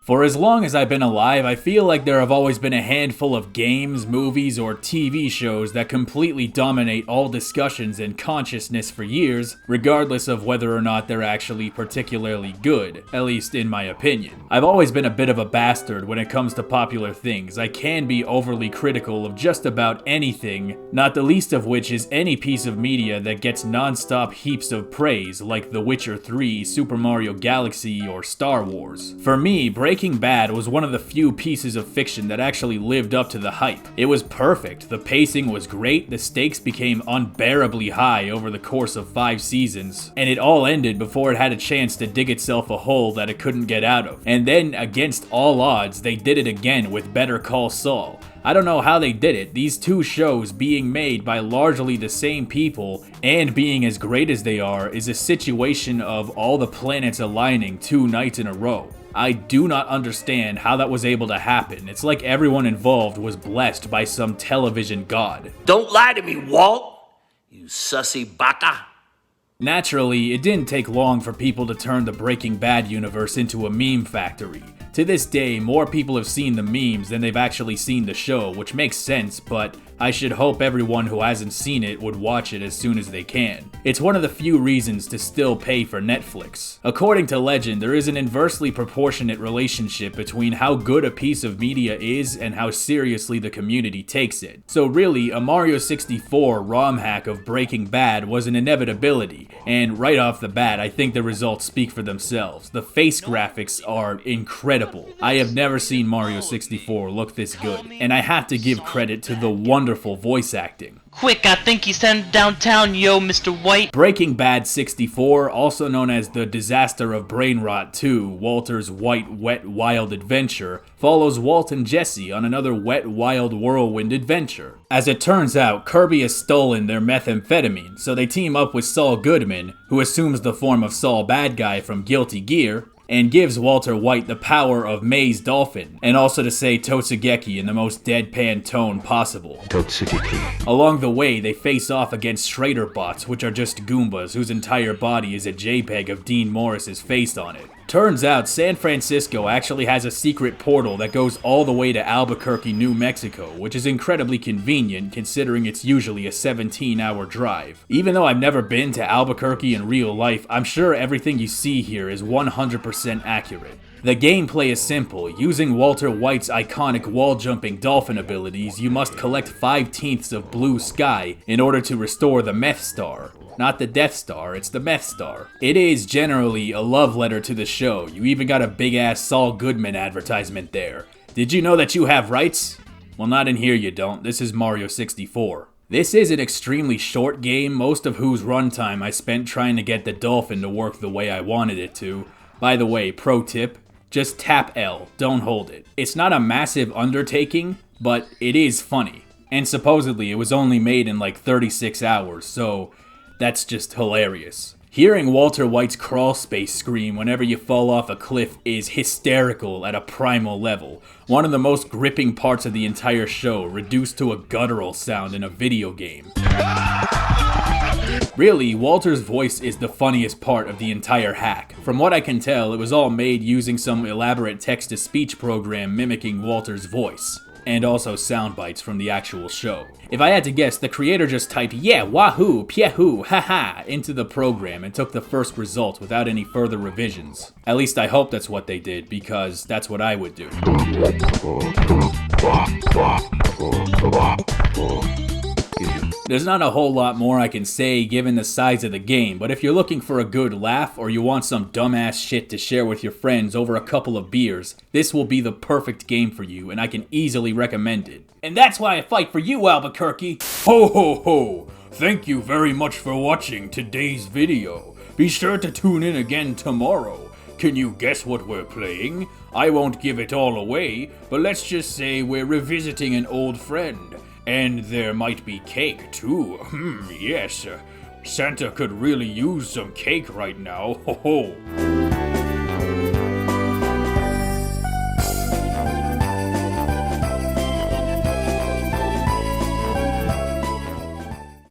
For as long as I've been alive, I feel like there have always been a handful of games, movies, or TV shows that completely dominate all discussions and consciousness for years, regardless of whether or not they're actually particularly good, at least in my opinion. I've always been a bit of a bastard when it comes to popular things. I can be overly critical of just about anything, not the least of which is any piece of media that gets non-stop heaps of praise, like The Witcher 3, Super Mario Galaxy, or Star Wars. For me, Breaking Bad was one of the few pieces of fiction that actually lived up to the hype. It was perfect, the pacing was great, the stakes became unbearably high over the course of 5 seasons, and it all ended before it had a chance to dig itself a hole that it couldn't get out of. And then, against all odds, they did it again with Better Call Saul. I don't know how they did it, these two shows being made by largely the same people and being as great as they are is a situation of all the planets aligning 2 nights in a row. I do not understand how that was able to happen. It's like everyone involved was blessed by some television god. Don't lie to me, Walt, you sussy baka. Naturally, it didn't take long for people to turn the Breaking Bad universe into a meme factory. To this day, more people have seen the memes than they've actually seen the show, which makes sense, but I should hope everyone who hasn't seen it would watch it as soon as they can. It's one of the few reasons to still pay for Netflix. According to legend, there is an inversely proportionate relationship between how good a piece of media is and how seriously the community takes it. So really, a Mario 64 ROM hack of Breaking Bad was an inevitability, and right off the bat, I think the results speak for themselves. The face graphics are incredible. I have never seen Mario 64 look this good, and I have to give credit to the wonderful voice acting. Quick, I think he's heading downtown, yo, Mr. White. Breaking Bad 64, also known as The Disaster of Brain Rot 2, Walter's White, Wet, Wild Adventure, follows Walt and Jesse on another wet, wild whirlwind adventure. As it turns out, Kirby has stolen their methamphetamine, so they team up with Saul Goodman, who assumes the form of Saul Bad Guy from Guilty Gear, and gives Walter White the power of Maze Dolphin, and also to say Totsugeki in the most deadpan tone possible. Totsugeki. Along the way, they face off against Schrader bots, which are just Goombas whose entire body is a JPEG of Dean Morris's face on it. Turns out, San Francisco actually has a secret portal that goes all the way to Albuquerque, New Mexico, which is incredibly convenient considering it's usually a 17-hour drive. Even though I've never been to Albuquerque in real life, I'm sure everything you see here is 100% accurate. The gameplay is simple. Using Walter White's iconic wall-jumping dolphin abilities, you must collect 5/10 of blue sky in order to restore the Meth Star. Not the Death Star, it's the Meth Star. It is generally a love letter to the show. You even got a big-ass Saul Goodman advertisement there. Did you know that you have rights? Well, not in here you don't. This is Mario 64. This is an extremely short game, most of whose runtime I spent trying to get the dolphin to work the way I wanted it to. By the way, pro tip, just tap L, don't hold it. It's not a massive undertaking, but it is funny. And supposedly it was only made in like 36 hours, so that's just hilarious. Hearing Walter White's crawl space scream whenever you fall off a cliff is hysterical at a primal level. One of the most gripping parts of the entire show, reduced to a guttural sound in a video game. Really, Walter's voice is the funniest part of the entire hack. From what I can tell, it was all made using some elaborate text-to-speech program mimicking Walter's voice, and also sound bites from the actual show. If I had to guess, the creator just typed "yeah, wahoo, pyahoo, haha" into the program and took the first result without any further revisions. At least I hope that's what they did, because that's what I would do. There's not a whole lot more I can say given the size of the game, but if you're looking for a good laugh or you want some dumbass shit to share with your friends over a couple of beers, this will be the perfect game for you, and I can easily recommend it. And that's why I fight for you, Albuquerque! Ho ho ho! Thank you very much for watching today's video. Be sure to tune in again tomorrow. Can you guess what we're playing? I won't give it all away, but let's just say we're revisiting an old friend. And there might be cake, too. Yes. Santa could really use some cake right now. Ho ho.